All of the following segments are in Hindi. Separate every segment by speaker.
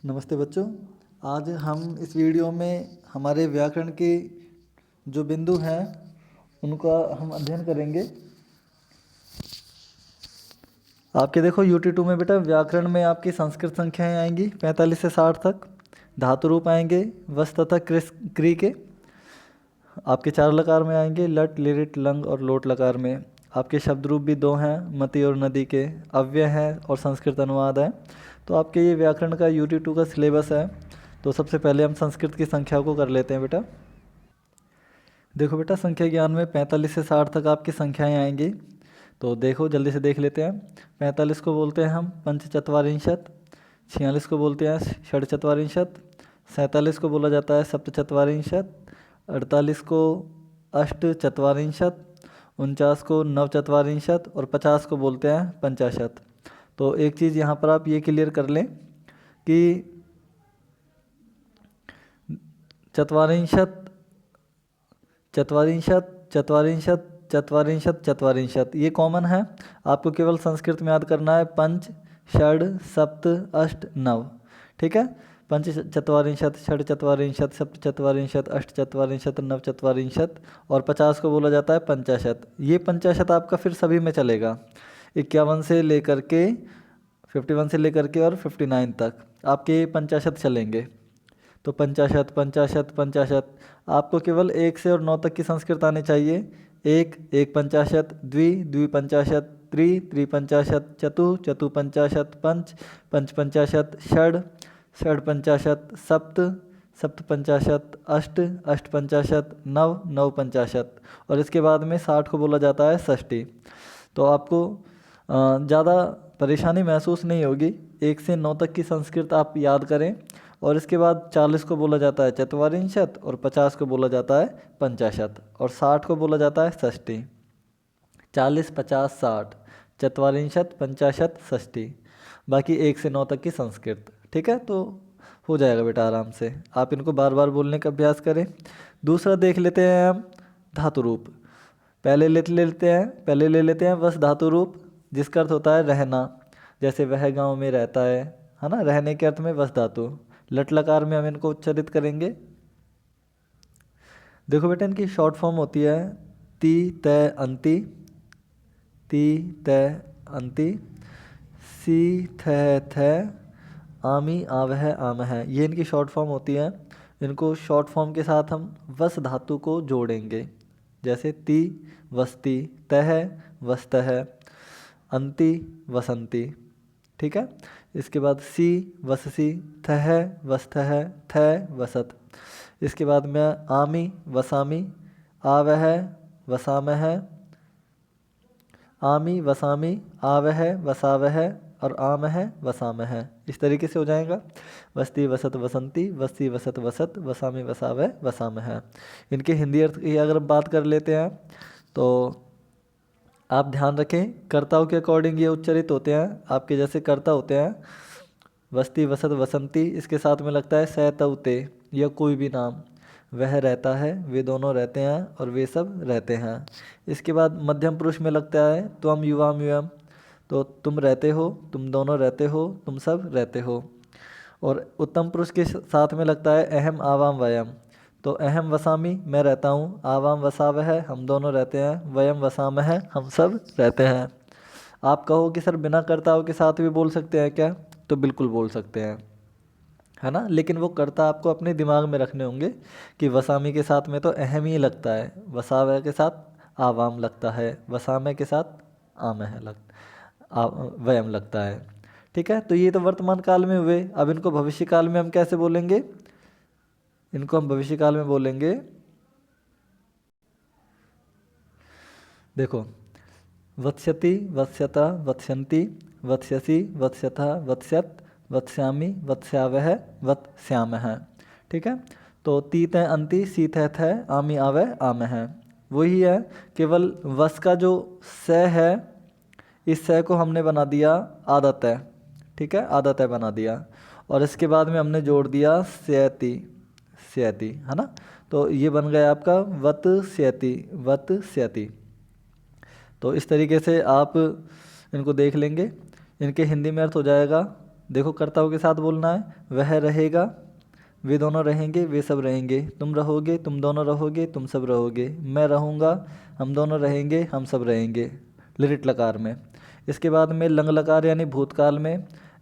Speaker 1: नमस्ते बच्चों। आज हम इस वीडियो में हमारे व्याकरण के जो बिंदु हैं उनका हम अध्ययन करेंगे। आपके देखो यूटी 2 में बेटा व्याकरण में आपकी संस्कृत संख्याएं आएंगी 45 से 60 तक। धातु रूप आएंगे वस तथा क्री के। आपके 4 लकार में आएंगे लट लिरिट लंग और लोट लकार में। आपके शब्द रूप भी 2 हैं मति और नदी के। अव्यय हैं और संस्कृत अनुवाद है। तो आपके ये व्याकरण का यूटी 2 का सिलेबस है। तो सबसे पहले हम संस्कृत की संख्या को कर लेते हैं बेटा। देखो बेटा संख्या ज्ञान में 45 से 60 तक आपकी संख्याएं आएंगी। तो देखो जल्दी से देख लेते हैं। 45 को बोलते हैं हम पंचचत्वारिंशत। 46 को बोलते हैं षडचत्वारिंशत। 47 को बोला जाता है सप्तचत्वारिंशत। 48 को अष्टचत्वारिंशत। 49 को नवचत्वारिंशत और 50 को बोलते हैं पंचाशत। तो एक चीज़ यहाँ पर आप ये क्लियर कर लें कि चत्वारिंशत चत्वारिंशत चत्वारिंशत चत्वारिंशत चत्वारिंशत ये कॉमन है। आपको केवल संस्कृत में याद करना है पंच षड सप्त अष्ट नव। ठीक है, पंच चत्वारिंशत षड चत्वारिंशत सप्त चत्वारिंशत अष्ट चत्वारिंशत नव चत्वारिंशत और 50 को बोला जाता है पंचाशत। ये पंचाशत आपका फिर सभी में चलेगा। 51 से लेकर के 51 से लेकर के और 59 तक आपके पंचाशत चलेंगे। तो पंचाशत पंचाशत पंचाशत आपको केवल 1 से और 9 तक की संस्कृत आनी चाहिए। एक पंचाशत द्वि पंचाशत त्रि पंचाशत चतु पंचाशत पंच पंचाशत षड पंचाशत सप्त पंचाशत अष्ट पंचाशत नव पंचाशत और इसके बाद में 60 को बोला जाता है षष्ठी। तो आपको ज़्यादा परेशानी महसूस नहीं होगी। 1 से 9 तक की संस्कृत आप याद करें और इसके बाद 40 को बोला जाता है चत्वारिंशत और 50 को बोला जाता है पंचाशत और 60 को बोला जाता है षष्ठी। 40 50 60 चत्वारिंशत पंचाशत षष्ठी। बाकी 1 से 9 तक की संस्कृत। ठीक है, तो हो जाएगा बेटा आराम से। आप इनको बार बार बोलने का अभ्यास करें। दूसरा देख लेते हैं हम धातु रूप। पहले ले लेते हैं वस धातु रूप जिसका अर्थ होता है रहना। जैसे वह गांव में रहता है ना, रहने के अर्थ में वस धातु। लट लकार में हम इनको उच्चारित करेंगे। देखो बेटा इनकी शॉर्ट फॉर्म होती है ती तय अंति सी थ आमी आवह आमह। ये इनकी शॉर्ट फॉर्म होती है। इनको शॉर्ट फॉर्म के साथ हम वस धातु को जोड़ेंगे। जैसे ती वस्ती, तह वस्तः, अंति वसंती। ठीक है, इसके बाद सी वससी, थह वस्थः, थ वसत। इसके बाद में आमी वसामी, आवह वसामह, आमी वसामी, आवह वसावह और आमह वसामह। इस तरीके से हो जाएगा। वस्ती वसत वसंती, वस्ती वसत वसत, वसामी वसावह वसामह। इनके हिंदी अर्थ की अगर बात कर लेते हैं तो आप ध्यान रखें कर्ताओं के अकॉर्डिंग ये उच्चारित होते हैं। आपके जैसे कर्ता होते हैं वस्ती वसत वसंती, इसके साथ में लगता है सैतवते या कोई भी नाम। वह रहता है, वे दोनों रहते हैं और वे सब रहते हैं। इसके बाद मध्यम पुरुष में लगता है त्वम युवाम युवम, तो तुम रहते हो, तुम दोनों रहते हो, तुम सब रहते हो। और उत्तम पुरुष के साथ में लगता है अहम आवाम वयम, तो अहम वसामी मैं रहता हूँ, आवाम वसावह हम दोनों रहते हैं, वयम वसामह हम सब रहते हैं। आप कहो कि सर बिना कर्ताओं के साथ भी बोल सकते हैं क्या, तो बिल्कुल बोल सकते हैं, है ना। लेकिन वो कर्ता आपको अपने दिमाग में रखने होंगे कि वसामी के साथ में तो अहम ही लगता है, वसावह के साथ आवाम लगता है, वसामह के साथ वयम लगता है। ठीक है, तो ये तो वर्तमान काल में हुए। अब इनको भविष्य काल में हम कैसे बोलेंगे? इनको हम भविष्य काल में बोलेंगे, देखो वत्स्यति वत्स्यता वत्स्यन्ति वत्स्यसि वत्स्यथा वत्स्यत वत्स्यामि वत्स्यावह वत्स्यामः। ठीक है, तो तीत है अंति सीत है आमी आवह आमह। वही है, केवल वस का जो स है इस स को हमने बना दिया आदत है। ठीक है, आदत है बना दिया और इसके बाद में हमने जोड़ दिया स्यति, है ना। तो ये बन गया आपका वत स्यति। तो इस तरीके से आप इनको देख लेंगे। इनके हिंदी में अर्थ हो जाएगा देखो कर्ताओं के साथ बोलना है, वह रहेगा, वे दोनों रहेंगे, वे सब रहेंगे, तुम रहोगे, तुम दोनों रहोगे, तुम सब रहोगे, मैं रहूँगा, हम दोनों रहेंगे, हम सब रहेंगे, लिरिट लकार में। इसके बाद में लंग लकार यानी भूतकाल में,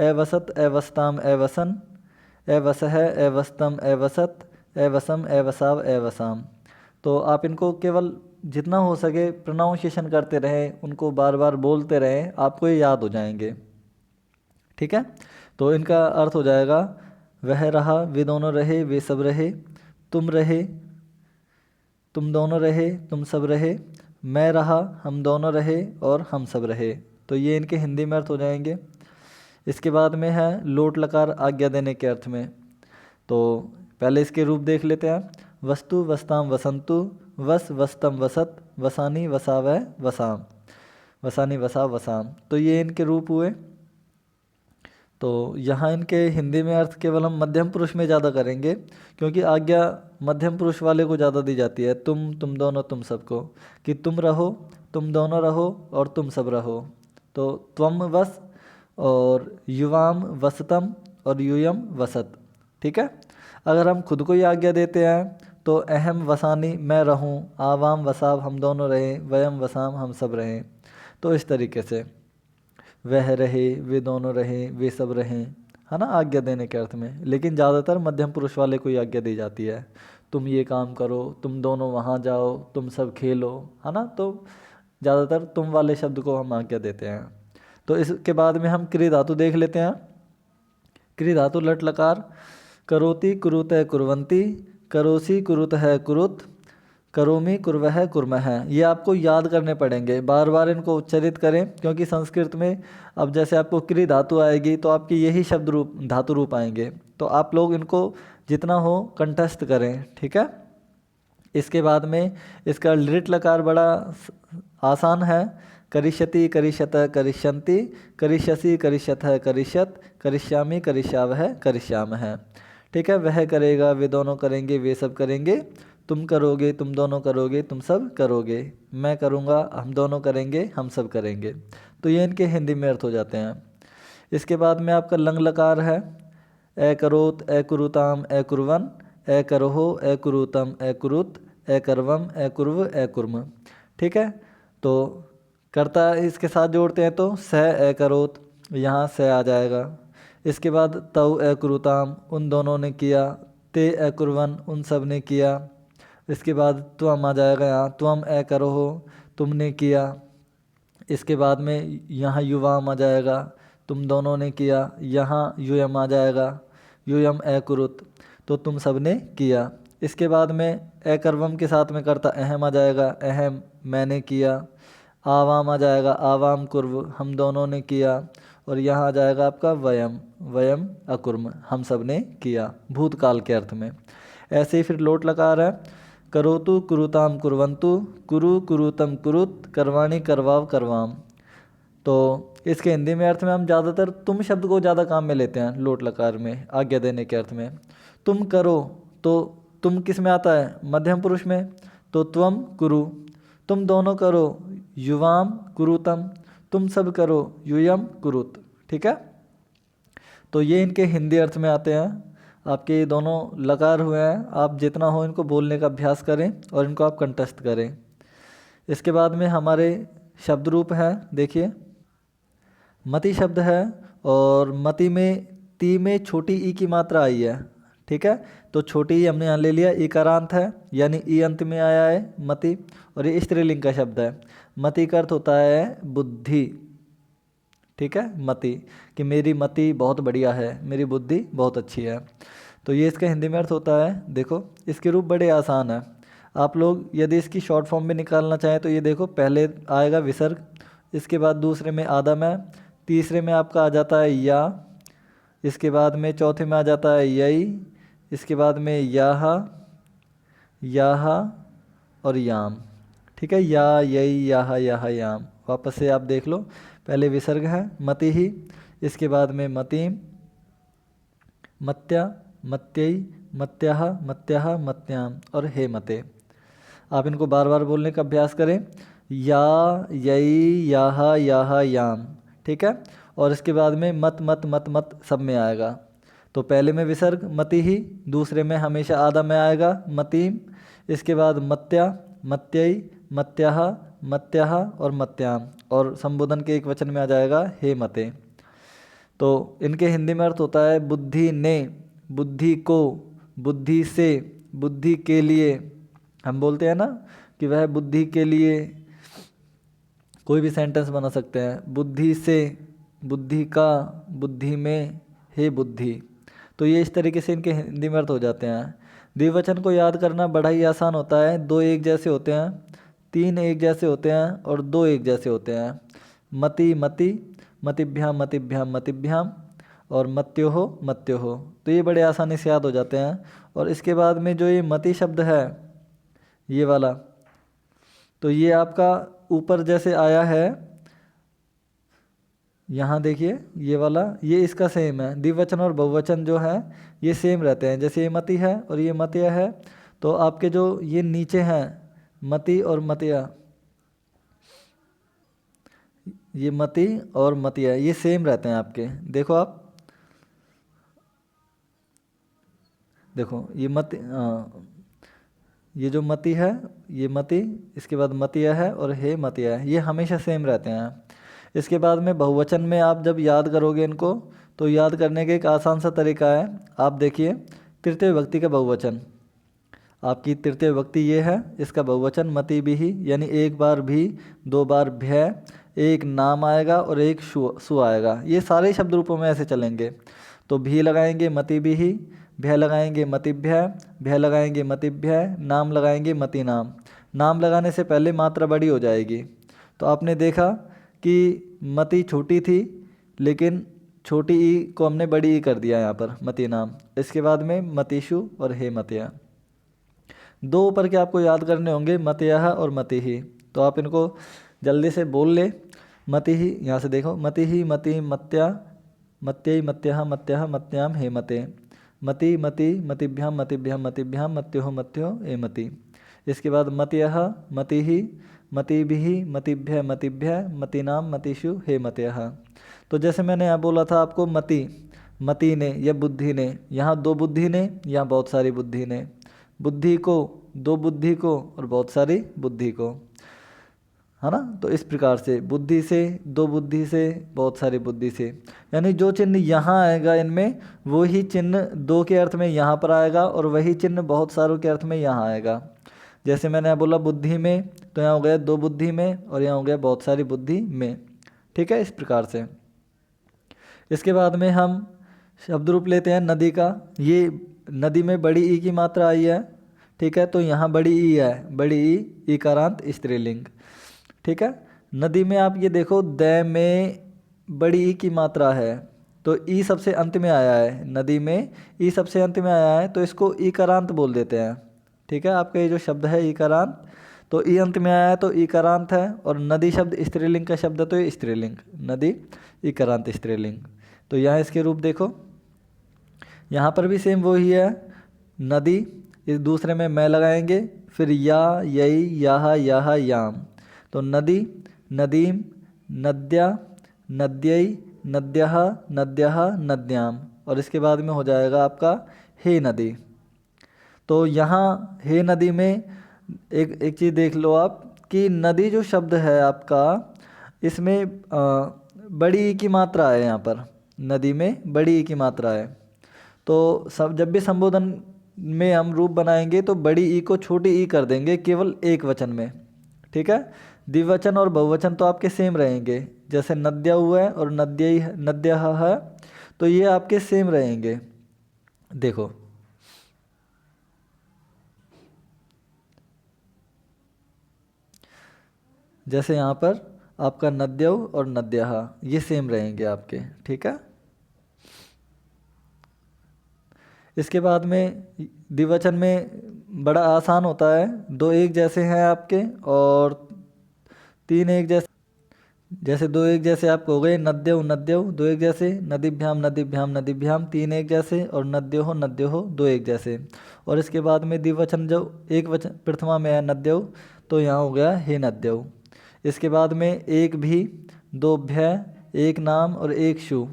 Speaker 1: अवसत अवस्ताम अवसन, अवसह अवस्तम अवसत अवसम अवसाव अवसाम। तो आप इनको केवल जितना हो सके प्रोनाउंसिएशन करते रहें, उनको बार बार बोलते रहें, आपको ये याद हो जाएंगे। ठीक है, तो इनका अर्थ हो जाएगा, वह रहा, वे दोनों रहे, वे सब रहे, तुम रहे, तुम दोनों रहे, तुम सब रहे, मैं रहा, हम दोनों रहे और हम सब रहे। तो ये इनके हिंदी में अर्थ हो जाएंगे। इसके बाद में है लोट लकार आज्ञा देने के अर्थ में। तो पहले इसके रूप देख लेते हैं। वस्तु वस्ताम वसंतु, वस वस्तम वसत, वसानी वसावै वसाम, वसानी वसाव वसाम। तो ये इनके रूप हुए। तो यहाँ इनके हिंदी में अर्थ केवल हम मध्यम पुरुष में ज़्यादा करेंगे, क्योंकि आज्ञा मध्यम पुरुष वाले को ज़्यादा दी जाती है, तुम दोनों तुम सबको, कि तुम रहो, तुम दोनों रहो और तुम सब रहो। तो त्वम वस और युवाम वसतम और यूयम वसत। ठीक है, अगर हम खुद को ही आज्ञा देते हैं तो अहम वसानी, मैं रहूं, आवाम वसाव, हम दोनों रहें, वयम वसाम, हम सब रहें। तो इस तरीके से वह रहे, वे दोनों रहें, वे सब रहें, है ना, आज्ञा देने के अर्थ में। लेकिन ज़्यादातर मध्यम पुरुष वाले को ही आज्ञा दी जाती है, तुम ये काम करो, तुम दोनों वहाँ जाओ, तुम सब खेलो, है ना। तो ज़्यादातर तुम वाले शब्द को हम आज्ञा देते हैं। तो इसके बाद में हम क्रिय धातु देख लेते हैं। क्रिय धातु लट लकार, करोति कुरुतः कुर्वन्ति, करोसि कुरुतः कुरुत, करोमि कुर्वः कुर्मः। ये आपको याद करने पड़ेंगे, बार बार इनको उच्चारित करें, क्योंकि संस्कृत में अब जैसे आपको क्रिय धातु आएगी तो आपके यही शब्द रूप धातु रूप आएंगे। तो आप लोग इनको जितना हो कंठस्थ करें। ठीक है, इसके बाद में इसका लिट लकार बड़ा आसान है। करिष्यति करिष्यत करिष्यन्ति, करिष्यसि करिष्यतः करिष्यत, करिष्यामि करिष्यावः करिष्यामः। ठीक है, वह करेगा, वे दोनों करेंगे, वे सब करेंगे, तुम करोगे, तुम दोनों करोगे, तुम सब करोगे, मैं करूँगा, हम दोनों करेंगे, हम सब करेंगे। तो ये इनके हिंदी में अर्थ हो जाते हैं। इसके बाद में आपका लंग लकार है, अकरोत अकुरुताम अकुर्वन, अकरहो अकुरुतम अकुरुत, अकर्वम अकुर्व अकुर्म। ठीक है, तो कर्ता इसके साथ जोड़ते हैं तो स अकरोत, यहाँ से आ जाएगा। इसके बाद तव अकुरुताम, उन दोनों ने किया, ते अकुर्वन, उन सब ने किया। इसके बाद त्वम आ जाएगा, यहाँ त्वम अकरोहो, तुमने किया। इसके बाद में यहाँ युवाम आ जाएगा, तुम दोनों ने किया। यहाँ यूयम आ जाएगा, यूयम अकुरुत, तो तुम सब ने किया। इसके बाद में अकर्वम के साथ में करता अहम आ जाएगा, अहम मैंने किया। आवाम आ जाएगा, आवाम कुर्व, हम दोनों ने किया। और यहाँ आ जाएगा आपका वयम, वयम अकुर्म, हम सब ने किया, भूतकाल के अर्थ में। ऐसे ही फिर लोट लकार है, करोतु कुरुताम कुर्वन्तु, कुरु कुरुतम कुरुत, करवाणी करवाव करवाम। तो इसके हिंदी में अर्थ में हम ज़्यादातर तुम शब्द को ज़्यादा काम में लेते हैं लोट लकार में, आज्ञा देने के अर्थ में। तुम करो, तो तुम किस में आता है, मध्यम पुरुष में, तो त्वम कुरु। तुम दोनों करो, युवाम कुरुतम, तुम सब करो, यूयम कुरुत। ठीक है, तो ये इनके हिंदी अर्थ में आते हैं। आपके दोनों लकार हुए हैं, आप जितना हो इनको बोलने का अभ्यास करें और इनको आप कंठस्थ करें। इसके बाद में हमारे शब्द रूप है, देखिए मति शब्द है, और मति में ती में छोटी ई की मात्रा आई है। ठीक है, तो छोटी ई हमने यहाँ ले लिया, इकारांत है, यानी ई अंत में आया है मति, और ये स्त्रीलिंग का शब्द है। मति का अर्थ होता है बुद्धि। ठीक है, मति, कि मेरी मति बहुत बढ़िया है, मेरी बुद्धि बहुत अच्छी है। तो ये इसका हिंदी में अर्थ होता है। देखो इसके रूप बड़े आसान है, आप लोग यदि इसकी शॉर्ट फॉर्म में निकालना चाहें तो ये देखो, पहले आएगा विसर्ग, इसके बाद दूसरे में आदम है, तीसरे में आपका आ जाता है या, इसके बाद में चौथे में आ जाता है यई, इसके बाद में याहा, याहा और याम। ठीक है, या यई याहा याहा याम। वापस से आप देख लो, पहले विसर्ग है मति ही, इसके बाद में मतिम, मत्या, मत्यई, मत्याह, मत्याह, मत्याम और हे मते। आप इनको बार बार बोलने का अभ्यास करें, या यई याहा याहा याम। ठीक है, और इसके बाद में मत मत मत मत सब में आएगा। तो पहले में विसर्ग मति ही, दूसरे में हमेशा आधा में आएगा मतीम, इसके बाद मत्या, मत्यई, मत्याह, मत्याह और मत्याम, और संबोधन के एक वचन में आ जाएगा हे मते। तो इनके हिंदी में अर्थ होता है बुद्धि ने, बुद्धि को, बुद्धि से, बुद्धि के लिए। हम बोलते हैं ना कि वह बुद्धि के लिए कोई भी सेंटेंस बना सकते हैं, बुद्धि से, बुद्धि का, बुद्धि में, हे बुद्धि। तो ये इस तरीके से इनके हिंदी में अर्थ हो जाते हैं। द्विवचन को याद करना बड़ा ही आसान होता है। 2 एक जैसे होते हैं, 3 एक जैसे होते हैं और 2 एक जैसे होते हैं। मति मति, मतिभ्याम मतिभ्याम मतिभ्याम और मत्योहो मत्योहो। तो ये बड़े आसानी से याद हो जाते हैं। और इसके बाद में जो ये मति शब्द है ये वाला, तो ये आपका ऊपर जैसे आया है, यहाँ देखिए ये वाला, ये इसका सेम है। द्विवचन और बहुवचन जो है ये सेम रहते हैं। जैसे ये मति है और ये मतिया है, तो आपके जो ये नीचे हैं मति और मतिया, ये मति और मतिया ये सेम रहते हैं आपके। देखो आप, देखो ये मति, ये जो मति है ये मति, इसके बाद मतिया है और हे मतिया है, ये हमेशा सेम रहते हैं। इसके बाद में बहुवचन में आप जब याद करोगे इनको, तो याद करने का एक आसान सा तरीका है। आप देखिए तृतीय विभक्ति का बहुवचन, आपकी तृतीय विभक्ति ये है, इसका बहुवचन मति भी ही, यानी एक बार भी, 2 बार भय, एक नाम आएगा और एक सु आएगा। ये सारे शब्द रूपों में ऐसे चलेंगे। तो भी लगाएंगे मति भी ही, भय लगाएंगे मतिभ्य, भय लगाएंगे मतिभ्य, नाम लगाएंगे मति नाम। नाम लगाने से पहले मात्रा बड़ी हो जाएगी। तो आपने देखा कि मति छोटी थी, लेकिन छोटी ई को हमने बड़ी ई कर दिया यहाँ पर, मति नाम। इसके बाद में मतिषु और हे मतिया। 2 ऊपर के आपको याद करने होंगे, मतियः और मति ही। तो आप इनको जल्दी से बोल ले। मति ही, यहाँ से देखो, मति ही मति मत्या, मत्यई मत्यः मत्यः मत्याम हे मते, मति मति मतिभ्याम मतिभ्याम मतिभ्याम मत्योह मत्यो हे मति। इसके बाद मतियः मति ही, मतिभिः मतिभ्य मतिभ्य मतिनाम मतिषु हे मत्यः। तो जैसे मैंने यहाँ बोला था आपको मति, मति ने या बुद्धि ने, यहाँ 2 बुद्धि ने, यहाँ बहुत सारी बुद्धि ने। बुद्धि को, 2 बुद्धि को और बहुत सारी बुद्धि को, है ना। तो इस प्रकार से बुद्धि से, 2 बुद्धि से, बहुत सारी बुद्धि से, यानी जो चिन्ह यहाँ आएगा इनमें, वही चिन्ह 2 के अर्थ में यहाँ पर आएगा और वही चिन्ह बहुत सारों के अर्थ में यहाँ आएगा। जैसे मैंने बोला बुद्धि में, तो यहाँ हो गया 2 बुद्धि में और यहाँ हो गया बहुत सारी बुद्धि में। ठीक है, इस प्रकार से। इसके बाद में हम शब्द रूप लेते हैं नदी का। ये नदी में बड़ी ई की मात्रा आई है, ठीक है, तो यहाँ बड़ी ई है, बड़ी ई इकारांत स्त्रीलिंग। ठीक है, नदी में आप ये देखो द में बड़ी ई की मात्रा है, तो ई सबसे अंत में आया है, नदी में ई सबसे अंत में आया है, तो इसको इकारांत बोल देते हैं। ठीक है, आपका ये जो शब्द है इकारांत, तो ई अंत में आया है तो इकारांत है। और नदी शब्द स्त्रीलिंग का शब्द है, तो ये स्त्रीलिंग, नदी इकारांत स्त्रीलिंग। तो यहाँ इसके रूप देखो, यहाँ पर भी सेम वही है, नदी, इस दूसरे में मैं लगाएंगे, फिर या, यई, याह, याह, याम। तो नदी, नदीम, नद्या, नद्यई, नद्यः, नद्यः, नद्याम। और इसके बाद में हो जाएगा आपका हे नदी। तो यहाँ हे नदी में एक चीज़ देख लो आप कि नदी जो शब्द है आपका, इसमें बड़ी ई की मात्रा है। यहाँ पर नदी में बड़ी ई की मात्रा है। तो सब जब भी संबोधन में हम रूप बनाएंगे तो बड़ी ई को छोटी ई कर देंगे केवल एक वचन में। ठीक है, द्विवचन और बहुवचन तो आपके सेम रहेंगे, जैसे नद्या हुआ है और नद्य, नद्यः है, तो ये आपके सेम रहेंगे। देखो जैसे यहाँ पर आपका नद्यौ और नद्यः ये सेम रहेंगे आपके। ठीक है, इसके बाद में द्विवचन में बड़ा आसान होता है, 2 एक जैसे हैं आपके और 3 एक जैसे, जैसे 2 एक जैसे आपको हो गए नद्यौ नद्यौ 2 एक जैसे, नदीभ्याम नदीभ्याम नदीभ्याम 3 एक जैसे, और नद्योहो नद्योहो 2 एक जैसे। और इसके बाद में द्विवचन जो एक वचन प्रथमा में है नद्यौ, तो यहाँ हो गया हे नद्यौ। इसके बाद में एक भी, 2 भ्य, एक नाम और एक शु,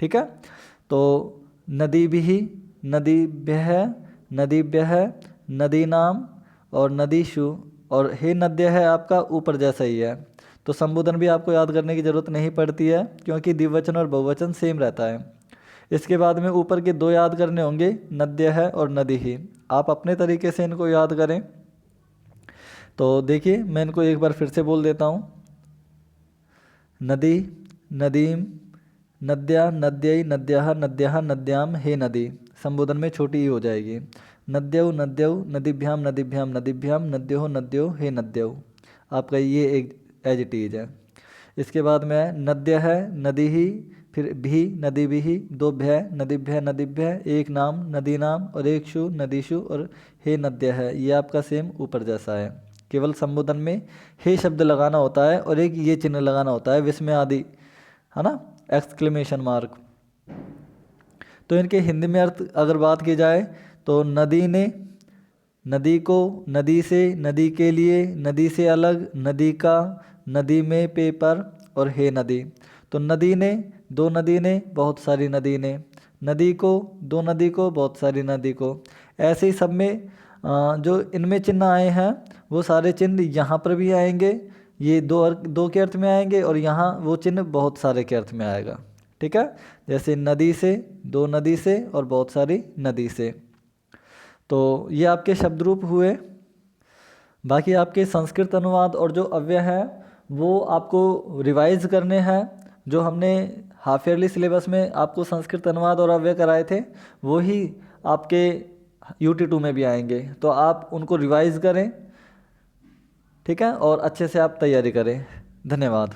Speaker 1: ठीक है। तो नदीभिः, नदीभ्यः, नदीभ्यः, नदी नाम और नदीषु, और हे नद्य है आपका ऊपर जैसा ही है। तो संबोधन भी आपको याद करने की ज़रूरत नहीं पड़ती है क्योंकि द्विवचन और बहुवचन सेम रहता है। इसके बाद में ऊपर के दो याद करने होंगे, नद्य है और नदी ही। आप अपने तरीके से इनको याद करें। तो देखिए मैं इनको एक बार फिर से बोल देता हूँ। नदी, नदीम, नद्या, नद्यै, नद्यः, नद्यः, नद्याम, हे नदी। संबोधन में छोटी ही हो जाएगी। नद्यौ, नद्यौ, नदीभ्याम, नदीभ्याम, नदीभ्याम, नद्यो, नद्यो, हे नद्यौ। आपका ये एक एज इट इज है। इसके बाद में नद्य है, नदी ही, फिर भी, नदी भी, दो भय, नदीभ्य, नदीभ्य, एक नाम, नदी नाम और एक शु, नदीशु, और हे नद्य है। ये आपका सेम ऊपर जैसा है। केवल संबोधन में हे शब्द लगाना होता है और एक ये चिन्ह लगाना होता है विस्मय आदि, है ना, एक्सक्लेमेशन मार्क। तो इनके हिंदी में अर्थ अगर बात की जाए तो नदी ने, नदी को, नदी से, नदी के लिए, नदी से अलग, नदी का, नदी में, पेपर, और हे नदी। तो नदी ने, दो नदी ने, बहुत सारी नदी ने, नदी को, दो नदी को, बहुत सारी नदी को। ऐसे ही सब में जो इनमें चिन्ह आए हैं वो सारे चिन्ह यहाँ पर भी आएंगे, ये दो के अर्थ में आएंगे, और यहाँ वो चिन्ह बहुत सारे के अर्थ में आएगा, ठीक है। जैसे नदी से, दो नदी से, और बहुत सारी नदी से। तो ये आपके शब्द रूप हुए। बाकी आपके संस्कृत अनुवाद और जो अव्यय है वो आपको रिवाइज करने हैं। जो हमने हाफ ईयरली सिलेबस में आपको संस्कृत अनुवाद और अव्यय कराए थे वो ही आपके UT2 में भी आएंगे, तो आप उनको रिवाइज करें, ठीक है, और अच्छे से आप तैयारी करें। धन्यवाद।